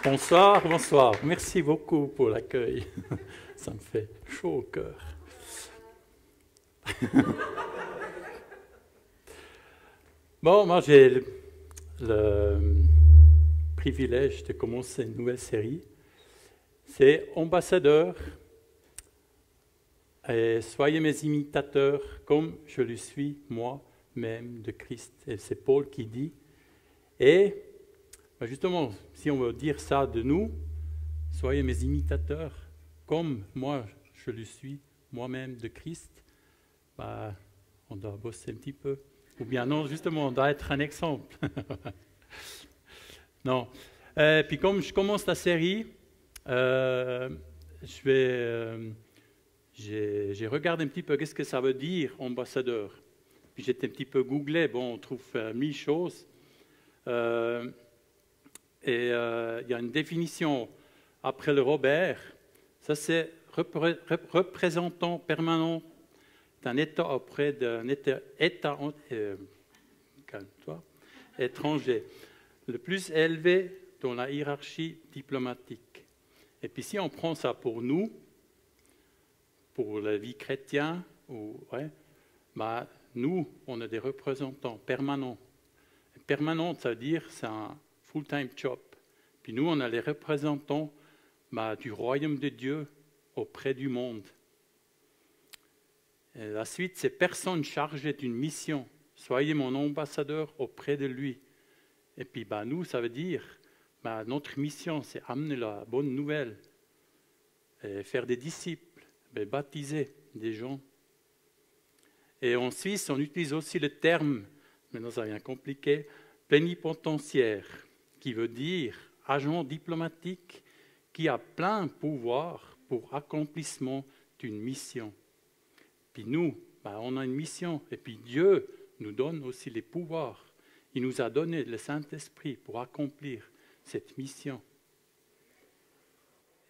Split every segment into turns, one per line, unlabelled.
Bonsoir, bonsoir. Merci beaucoup pour l'accueil. Ça me fait chaud au cœur. Bon, moi j'ai le privilège de commencer une nouvelle série. C'est Ambassadeurs et soyez mes imitateurs comme je le suis moi-même de Christ. Et c'est Paul qui dit. Et justement, si on veut dire ça de nous, soyez mes imitateurs comme moi je le suis moi-même de Christ, on doit bosser un petit peu. Ou bien non, justement, on doit être un exemple. Non. Puis comme je commence la série, j'ai regardé un petit peu qu'est-ce que ça veut dire ambassadeur. Puis j'ai un petit peu googlé, bon, on trouve 1000 choses. Et il y a une définition après le Robert, ça c'est représentant permanent d'un État auprès d'un État étranger, le plus élevé dans la hiérarchie diplomatique. Et puis si on prend ça pour nous, pour la vie chrétienne, nous, on a des représentants permanents. Permanent, ça veut dire c'est un full-time job. Puis nous, on a les représentants du royaume de Dieu auprès du monde. Et la suite, c'est personne chargée d'une mission. Soyez mon ambassadeur auprès de lui. Et puis nous, ça veut dire, notre mission, c'est amener la bonne nouvelle, et faire des disciples, baptiser des gens. Et en Suisse, on utilise aussi le terme, maintenant ça devient compliqué, plénipotentiaire, qui veut dire agent diplomatique qui a plein pouvoir pour accomplissement d'une mission. Puis nous, on a une mission, et puis Dieu nous donne aussi les pouvoirs. Il nous a donné le Saint-Esprit pour accomplir cette mission.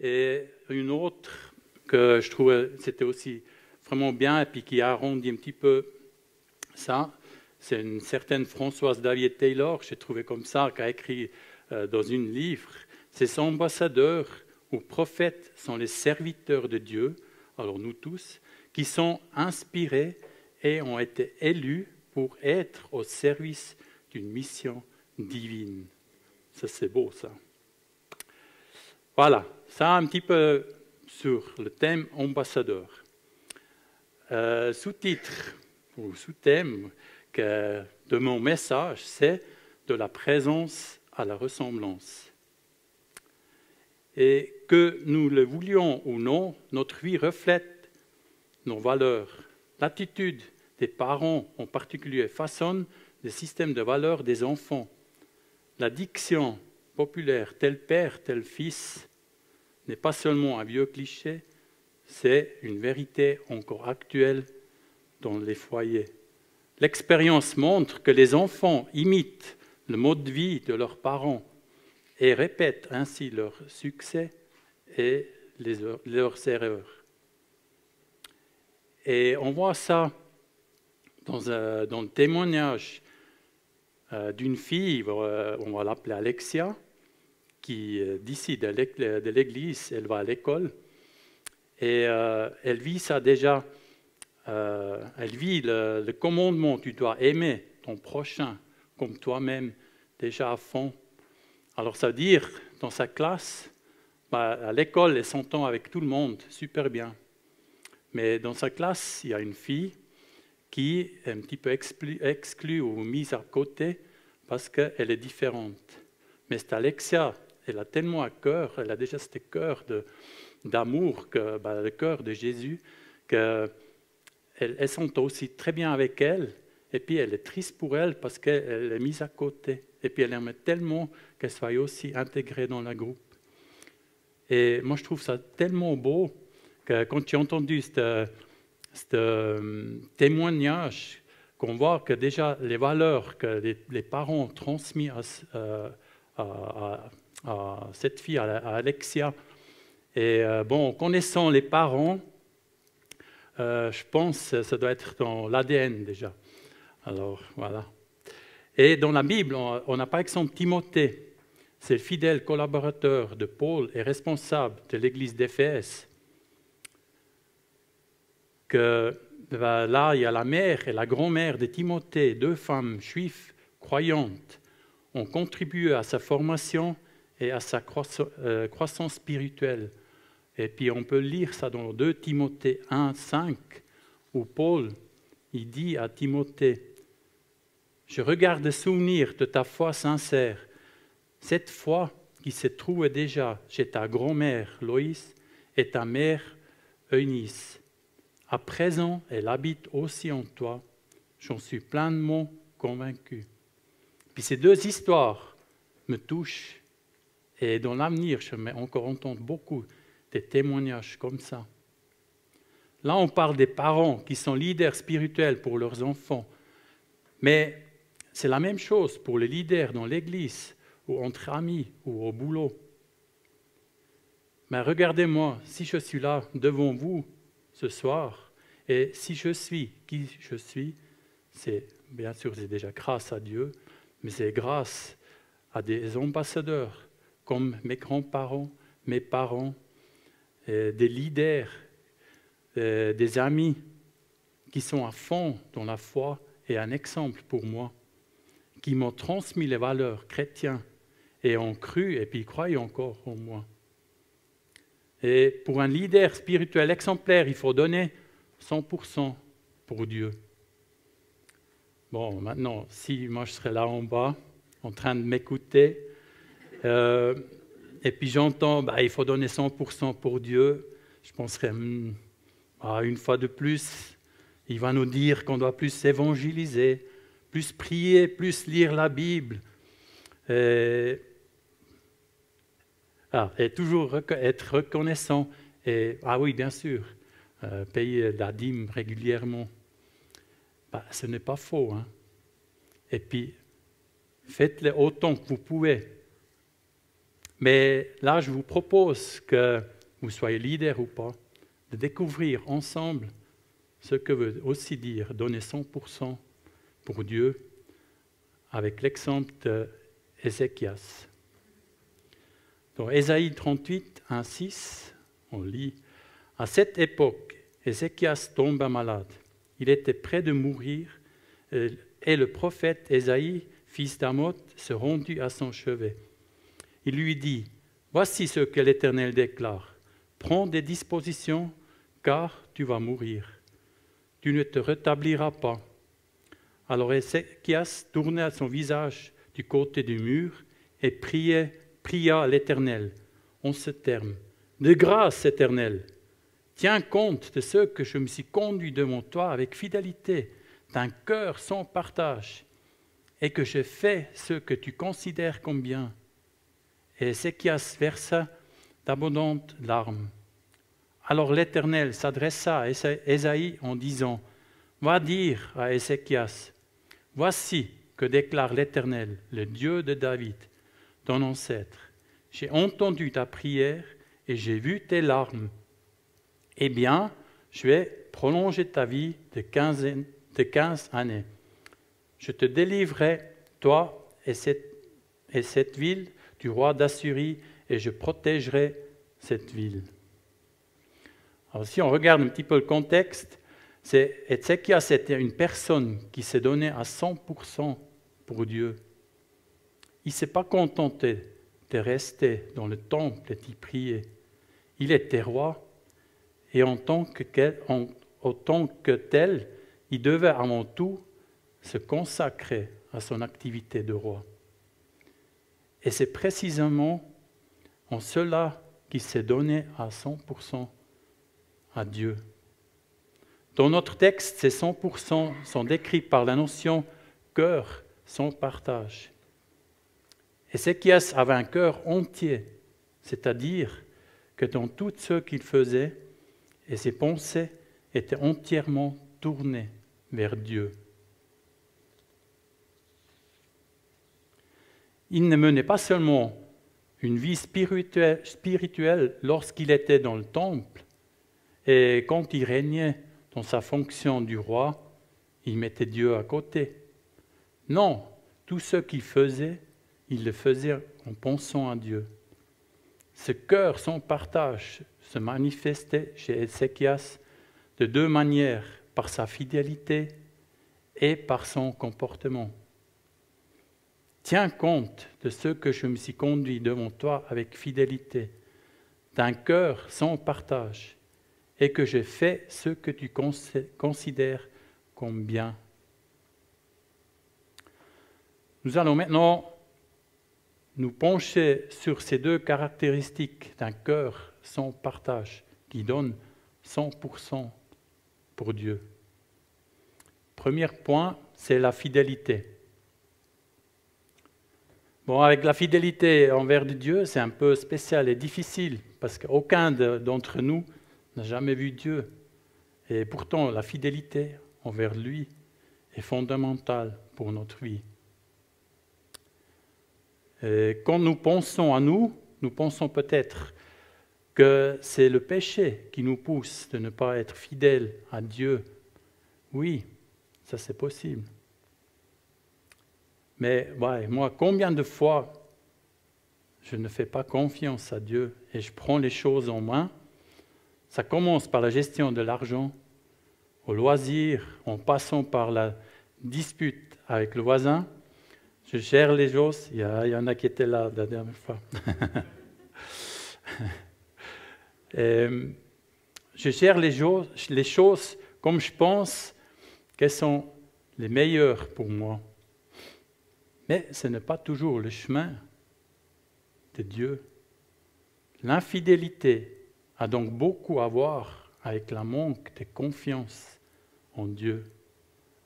Et une autre que je trouvais, c'était aussi vraiment bien, et puis qui a arrondi un petit peu ça, c'est une certaine Françoise Davier-Taylor, j'ai trouvé comme ça, qui a écrit dans un livre, ces ambassadeurs ou prophètes sont les serviteurs de Dieu, alors nous tous, qui sont inspirés et ont été élus pour être au service d'une mission divine. Ça, c'est beau, ça. Voilà, ça un petit peu sur le thème ambassadeur. Sous-titre ou sous-thème de mon message, c'est de la présence à la ressemblance. Et que nous le voulions ou non, notre vie reflète nos valeurs. L'attitude des parents en particulier façonne le système de valeurs des enfants. La diction populaire « tel père, tel fils » n'est pas seulement un vieux cliché, c'est une vérité encore actuelle dans les foyers. L'expérience montre que les enfants imitent le mode de vie de leurs parents et répètent ainsi leurs succès et leurs erreurs. Et on voit ça dans le témoignage d'une fille, on va l'appeler Alexia, qui d'ici de l'église, elle va à l'école, et elle vit ça déjà, elle vit le commandement, tu dois aimer ton prochain comme toi-même, déjà à fond. Alors ça veut dire, dans sa classe, à l'école, elle s'entend avec tout le monde, super bien. Mais dans sa classe, il y a une fille qui est un petit peu exclue ou mise à côté parce qu'elle est différente. Mais c'est Alexia, elle a tellement à cœur, elle a déjà ce cœur d'amour, le cœur de Jésus, qu'elle s'entend aussi très bien avec elle, et puis elle est triste pour elle parce qu'elle est mise à côté. Et puis elle aimerait tellement qu'elle soit aussi intégrée dans le groupe. Et moi, je trouve ça tellement beau que quand j'ai entendu ce témoignage, qu'on voit que déjà les valeurs que les parents ont transmises à cette fille, à Alexia, et connaissant les parents, je pense que ça doit être dans l'ADN déjà. Alors, voilà. Et dans la Bible, on a par exemple Timothée. c'est le fidèle collaborateur de Paul et responsable de l'église d'Éphèse. Là, il y a la mère et la grand-mère de Timothée, 2 femmes juives croyantes, ont contribué à sa formation et à sa croissance spirituelle. Et puis on peut lire ça dans 2 Timothée 1, 5, où Paul il dit à Timothée, « Je regarde le souvenir de ta foi sincère, cette foi qui se trouvait déjà chez ta grand-mère Loïs et ta mère Eunice. À présent, elle habite aussi en toi. J'en suis pleinement convaincu. » Puis ces 2 histoires me touchent et dans l'avenir, je vais encore entendre beaucoup de témoignages comme ça. Là, on parle des parents qui sont leaders spirituels pour leurs enfants. Mais c'est la même chose pour les leaders dans l'église, ou entre amis, ou au boulot. Mais regardez-moi, si je suis là devant vous ce soir, et si je suis qui je suis, c'est bien sûr c'est déjà grâce à Dieu, mais c'est grâce à des ambassadeurs comme mes grands-parents, mes parents, des leaders, des amis qui sont à fond dans la foi et un exemple pour moi, qui m'ont transmis les valeurs chrétiennes et ont cru et puis croient encore en moi. Et pour un leader spirituel exemplaire, il faut donner 100% pour Dieu. Bon, maintenant, si moi je serais là en bas, en train de m'écouter, et puis j'entends, il faut donner 100% pour Dieu, je penserais, une fois de plus, il va nous dire qu'on doit plus évangéliser, plus prier, plus lire la Bible, et toujours être reconnaissant. Et, oui, bien sûr, payer la dîme régulièrement. Ce n'est pas faux. Hein? Et puis, faites-le autant que vous pouvez. Mais là, je vous propose que vous soyez leader ou pas, de découvrir ensemble ce que veut aussi dire donner 100% pour Dieu, avec l'exemple d'Ézéchias. Dans Ésaïe 38, 1, 6, on lit « À cette époque, Ézéchias tomba malade. Il était près de mourir, et le prophète Ésaïe, fils d'Amoz, se rendit à son chevet. Il lui dit « Voici ce que l'Éternel déclare. Prends des dispositions, car tu vas mourir. Tu ne te rétabliras pas. » Alors Ézéchias tourna son visage du côté du mur et pria à l'Éternel en ce terme. « De grâce, Éternel, tiens compte de ce que je me suis conduit devant toi avec fidélité, d'un cœur sans partage, et que je fais ce que tu considères comme bien. » Et Ézéchias versa d'abondantes larmes. Alors l'Éternel s'adressa à Ésaïe en disant, « Va dire à Ézéchias, voici que déclare l'Éternel, le Dieu de David, ton ancêtre. J'ai entendu ta prière et j'ai vu tes larmes. Eh bien, je vais prolonger ta vie de 15 années. Je te délivrerai, toi et cette ville, du roi d'Assyrie, et je protégerai cette ville. » Alors si on regarde un petit peu le contexte, Ézéchias était une personne qui s'est donnée à 100% pour Dieu. Il ne s'est pas contenté de rester dans le temple et d'y prier. Il était roi, et en tant que tel, il devait avant tout se consacrer à son activité de roi. Et c'est précisément en cela qu'il s'est donné à 100% à Dieu. Dans notre texte, ces 100% sont décrits par la notion « cœur sans partage ». Ézéchias avait un cœur entier, c'est-à-dire que dans tout ce qu'il faisait, et ses pensées étaient entièrement tournées vers Dieu. Il ne menait pas seulement une vie spirituelle lorsqu'il était dans le temple, et quand il régnait dans sa fonction du roi, il mettait Dieu à côté. Non, tout ce qu'il faisait, il le faisait en pensant à Dieu. Ce cœur sans partage se manifestait chez Ézéchias de deux manières, par sa fidélité et par son comportement. Tiens compte de ce que je me suis conduit devant toi avec fidélité, d'un cœur sans partage, et que j'ai fait ce que tu considères comme bien. Nous allons maintenant nous pencher sur ces deux caractéristiques d'un cœur sans partage, qui donne 100% pour Dieu. Premier point, c'est la fidélité. Bon, avec la fidélité envers Dieu, c'est un peu spécial et difficile, parce qu'aucun d'entre nous n'a jamais vu Dieu. Et pourtant, la fidélité envers lui est fondamentale pour notre vie. Et quand nous pensons à nous pensons peut-être que c'est le péché qui nous pousse de ne pas être fidèles à Dieu. Oui, ça c'est possible. Mais ouais, moi, combien de fois je ne fais pas confiance à Dieu et je prends les choses en main? Ça commence par la gestion de l'argent, au loisir, en passant par la dispute avec le voisin. Je gère les choses. Il y en a qui étaient là la dernière fois. Je gère les choses comme je pense qu'elles sont les meilleures pour moi. Mais ce n'est pas toujours le chemin de Dieu. L'infidélité a donc beaucoup à voir avec la manque de confiance en Dieu,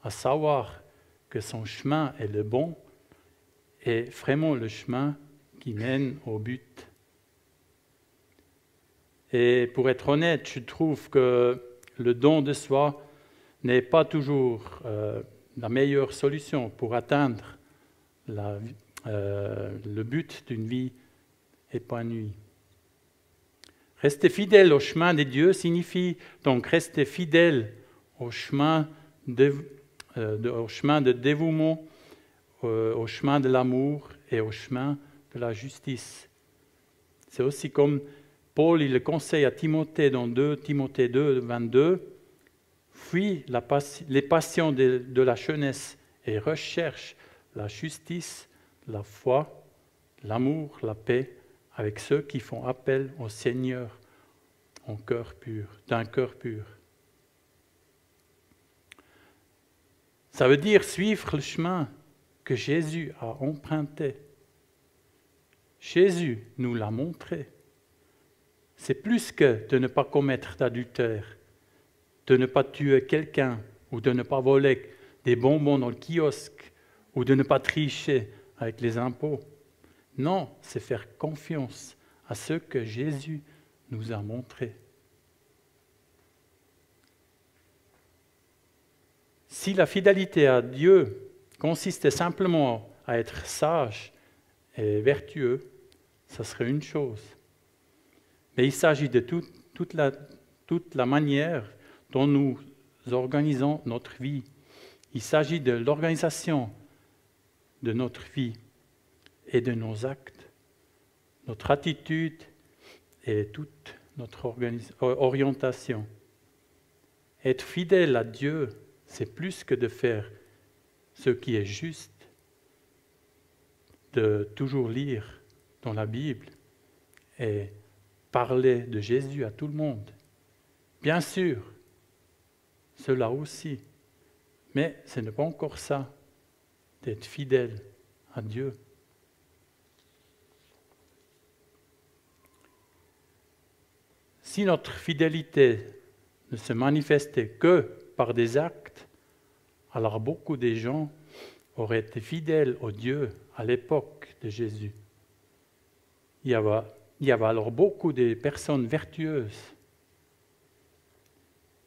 à savoir que son chemin est le bon et vraiment le chemin qui mène au but. Et pour être honnête, je trouve que le don de soi n'est pas toujours la meilleure solution pour atteindre le but d'une vie épanouie. Rester fidèle au chemin de Dieu signifie donc rester fidèle au chemin de dévouement, au chemin de l'amour et au chemin de la justice. C'est aussi comme Paul il le conseille à Timothée dans 2 Timothée 2, 22, « Fuis les passions de la jeunesse et recherche la justice, la foi, l'amour, la paix, avec ceux qui font appel au Seigneur d'un cœur pur. » Ça veut dire suivre le chemin que Jésus a emprunté. Jésus nous l'a montré. C'est plus que de ne pas commettre d'adultère, de ne pas tuer quelqu'un ou de ne pas voler des bonbons dans le kiosque ou de ne pas tricher avec les impôts. Non, c'est faire confiance à ce que Jésus nous a montré. Si la fidélité à Dieu consistait simplement à être sage et vertueux, ça serait une chose. Mais il s'agit de toute la manière dont nous organisons notre vie. Il s'agit de l'organisation de notre vie et de nos actes, notre attitude et toute notre orientation. Être fidèle à Dieu, c'est plus que de faire ce qui est juste, de toujours lire dans la Bible et parler de Jésus à tout le monde. Bien sûr, cela aussi, mais ce n'est pas encore ça, d'être fidèle à Dieu. Si notre fidélité ne se manifestait que par des actes, alors beaucoup de gens auraient été fidèles au Dieu à l'époque de Jésus. Il y avait alors beaucoup de personnes vertueuses.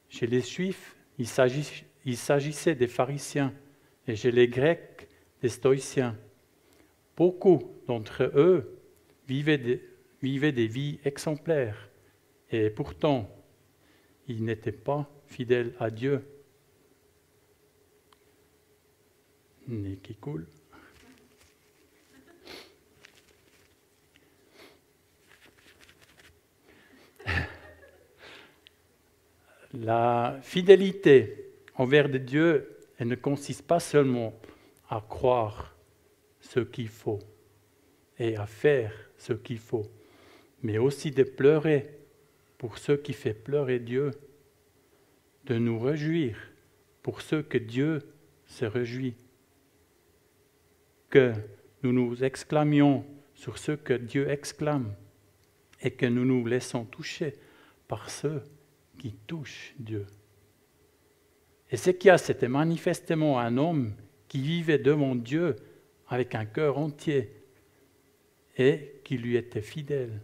Chez les Juifs, il s'agissait des pharisiens, et chez les Grecs, des stoïciens. Beaucoup d'entre eux vivaient des vies exemplaires, et pourtant, ils n'étaient pas fidèles à Dieu. Nez qui coule. La fidélité envers Dieu, elle ne consiste pas seulement à croire ce qu'il faut et à faire ce qu'il faut, mais aussi de pleurer pour ce qui fait pleurer Dieu, de nous réjouir pour ce que Dieu se réjouit, que nous nous exclamions sur ce que Dieu exclame et que nous nous laissons toucher par ceux qui touchent Dieu. Ézéchias était manifestement un homme qui vivait devant Dieu avec un cœur entier et qui lui était fidèle.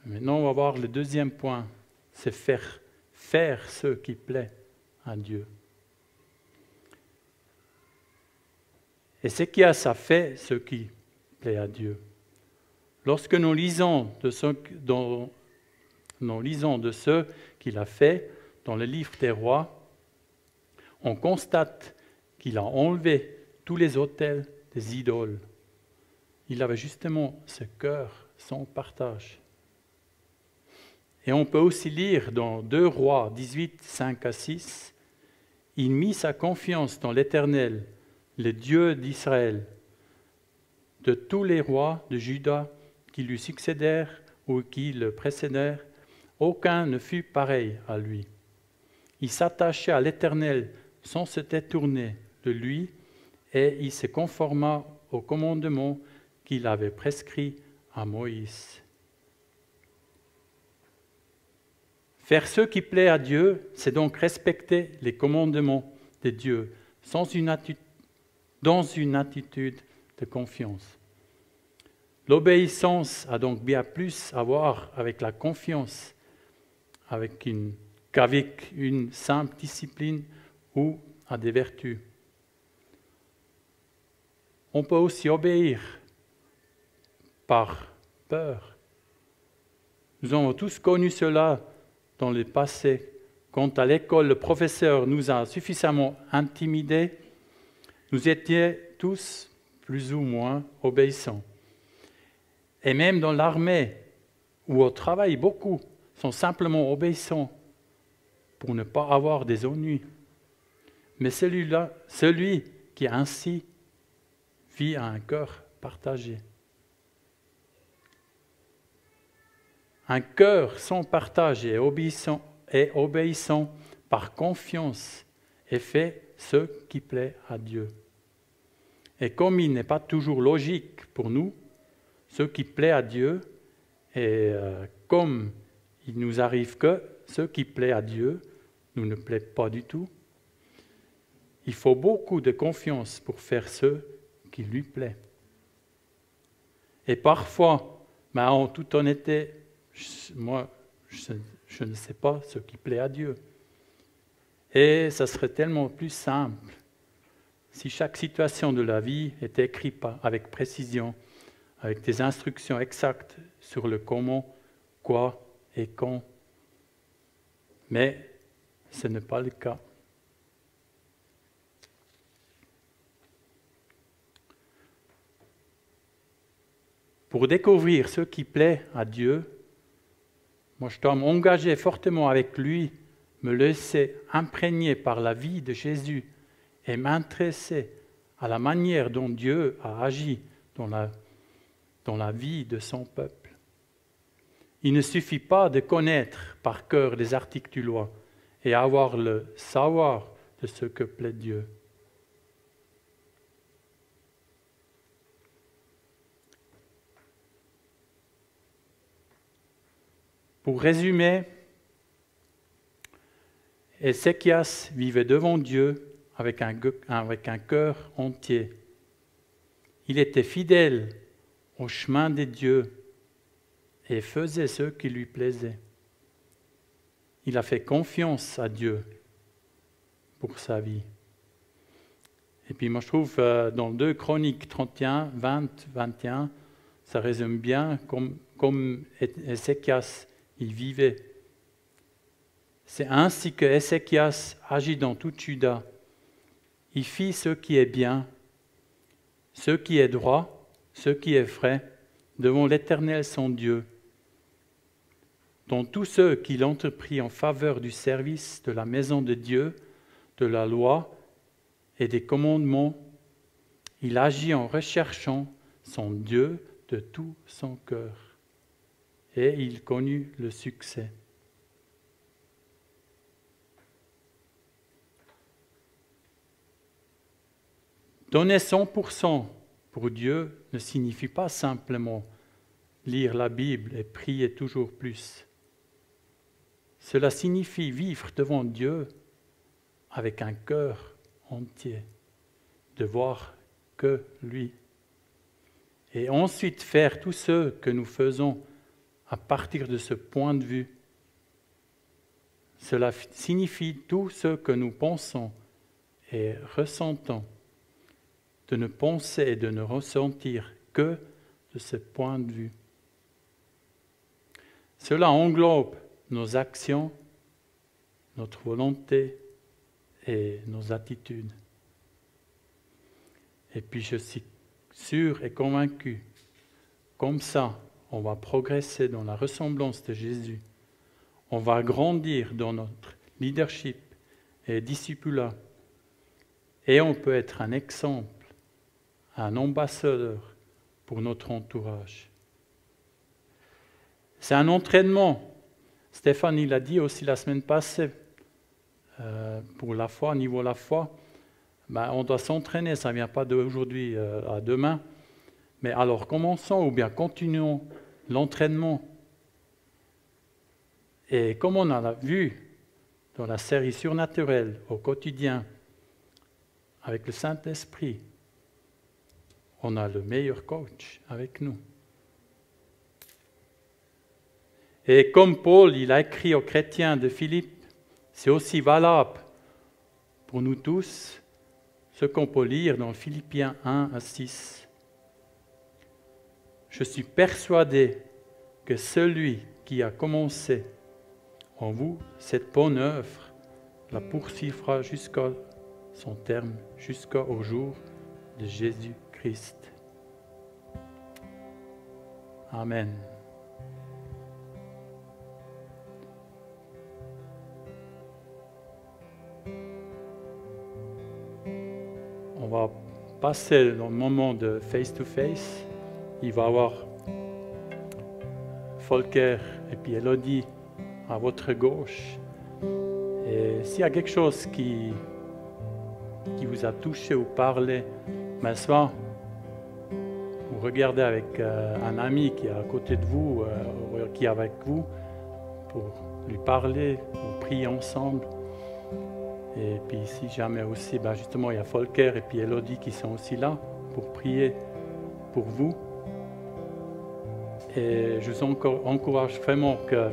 Maintenant, on va voir le deuxième point, c'est faire ce qui plaît à Dieu. Ézéchias a fait ce qui plaît à Dieu. Lorsque nous lisons de ce qu'il a fait dans le livre des rois, on constate qu'il a enlevé tous les autels des idoles. Il avait justement ce cœur sans partage. Et on peut aussi lire dans 2 Rois 18, 5 à 6, « Il mit sa confiance dans l'Éternel, le Dieu d'Israël. De tous les rois de Juda qui lui succédèrent ou qui le précédèrent, aucun ne fut pareil à lui. Il s'attachait à l'Éternel sans se détourner de lui, et il se conforma au commandement qu'il avait prescrit à Moïse. » Faire ce qui plaît à Dieu, c'est donc respecter les commandements de Dieu dans une attitude de confiance. L'obéissance a donc bien plus à voir avec la confiance qu'avec une simple discipline ou à des vertus. On peut aussi obéir par peur. Nous avons tous connu cela dans le passé, quand à l'école le professeur nous a suffisamment intimidés, nous étions tous plus ou moins obéissants. Et même dans l'armée ou au travail, beaucoup sont simplement obéissants pour ne pas avoir des ennuis. Mais celui qui ainsi vit à un cœur partagé. Un cœur sans partage et obéissant par confiance et fait ce qui plaît à Dieu. Et comme il n'est pas toujours logique pour nous, ce qui plaît à Dieu, et comme il nous arrive que ce qui plaît à Dieu nous ne plaît pas du tout, il faut beaucoup de confiance pour faire ce qui lui plaît. Et parfois, en toute honnêteté, moi, je ne sais pas ce qui plaît à Dieu. Et ça serait tellement plus simple si chaque situation de la vie était écrite avec précision, avec des instructions exactes sur le comment, quoi et quand. Mais ce n'est pas le cas. Pour découvrir ce qui plaît à Dieu, moi, je dois m'engager fortement avec lui, me laisser imprégner par la vie de Jésus et m'intéresser à la manière dont Dieu a agi dans la vie de son peuple. Il ne suffit pas de connaître par cœur les articles de loi et avoir le savoir de ce que plaît Dieu. Pour résumer, Ézéchias vivait devant Dieu avec un cœur entier. Il était fidèle au chemin de Dieu et faisait ce qui lui plaisait. Il a fait confiance à Dieu pour sa vie. Et puis moi je trouve dans 2 Chroniques 31, 20, 21, ça résume bien comme Ézéchias il vivait. C'est ainsi que Ézéchias agit dans tout Juda. Il fit ce qui est bien, ce qui est droit, ce qui est vrai, devant l'Éternel son Dieu, dont tous ceux qu'il entreprit en faveur du service de la maison de Dieu, de la loi et des commandements, il agit en recherchant son Dieu de tout son cœur. Et il connut le succès. Donner 100% pour Dieu ne signifie pas simplement lire la Bible et prier toujours plus. Cela signifie vivre devant Dieu avec un cœur entier, de voir que lui. Et ensuite faire tout ce que nous faisons à partir de ce point de vue. Cela signifie tout ce que nous pensons et ressentons, de ne penser et de ne ressentir que de ce point de vue. Cela englobe nos actions, notre volonté et nos attitudes. Et puis je suis sûr et convaincu, comme ça, on va progresser dans la ressemblance de Jésus. On va grandir dans notre leadership et discipulat. Et on peut être un exemple, un ambassadeur pour notre entourage. C'est un entraînement. Stéphane, il a dit aussi la semaine passée, pour la foi, niveau la foi, on doit s'entraîner, ça ne vient pas d'aujourd'hui à demain. Mais alors commençons ou bien continuons l'entraînement. Et comme on a vu dans la série Surnaturelle au quotidien, avec le Saint-Esprit, on a le meilleur coach avec nous. Et comme Paul, il a écrit aux chrétiens de Philippe, c'est aussi valable pour nous tous, ce qu'on peut lire dans Philippiens 1 à 6. Je suis persuadé que celui qui a commencé en vous cette bonne œuvre la poursuivra jusqu'à son terme, jusqu'au jour de Jésus-Christ. Amen. On va passer dans le moment de face-to-face. Il va y avoir Volker et puis Elodie à votre gauche. Et s'il y a quelque chose qui vous a touché ou parlé, soit vous regardez avec un ami qui est à côté de vous, qui est avec vous, pour lui parler, ou prier ensemble. Et puis si jamais aussi, justement, il y a Volker et puis Elodie qui sont aussi là pour prier pour vous. Et je vous encourage vraiment que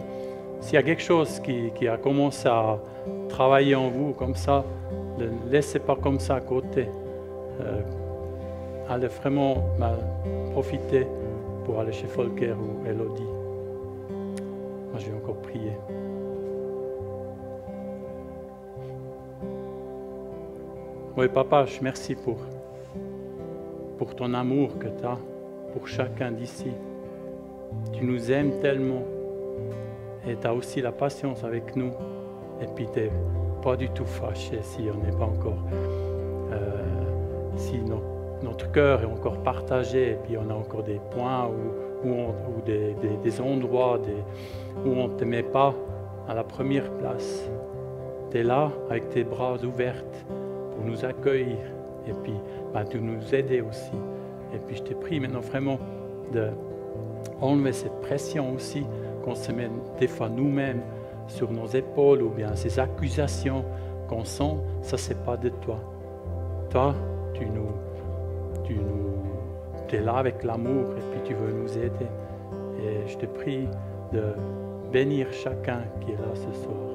s'il y a quelque chose qui a commencé à travailler en vous comme ça, ne laissez pas comme ça à côté. Allez vraiment profiter pour aller chez Volker ou Elodie. Moi, je vais encore prier. Oui, Papa, je merci pour ton amour que tu as pour chacun d'ici. Tu nous aimes tellement et tu as aussi la patience avec nous. Et puis tu n'es pas du tout fâché si on n'est pas encore, si notre cœur est encore partagé et puis on a encore des points ou des endroits où on ne te met pas à la première place. Tu es là avec tes bras ouverts pour nous accueillir et puis de nous aider aussi. Et puis je te prie maintenant vraiment de enlever cette pression aussi qu'on se met des fois nous-mêmes sur nos épaules ou bien ces accusations qu'on sent, ça c'est pas de toi. Toi, tu es là avec l'amour et puis tu veux nous aider. Et je te prie de bénir chacun qui est là ce soir.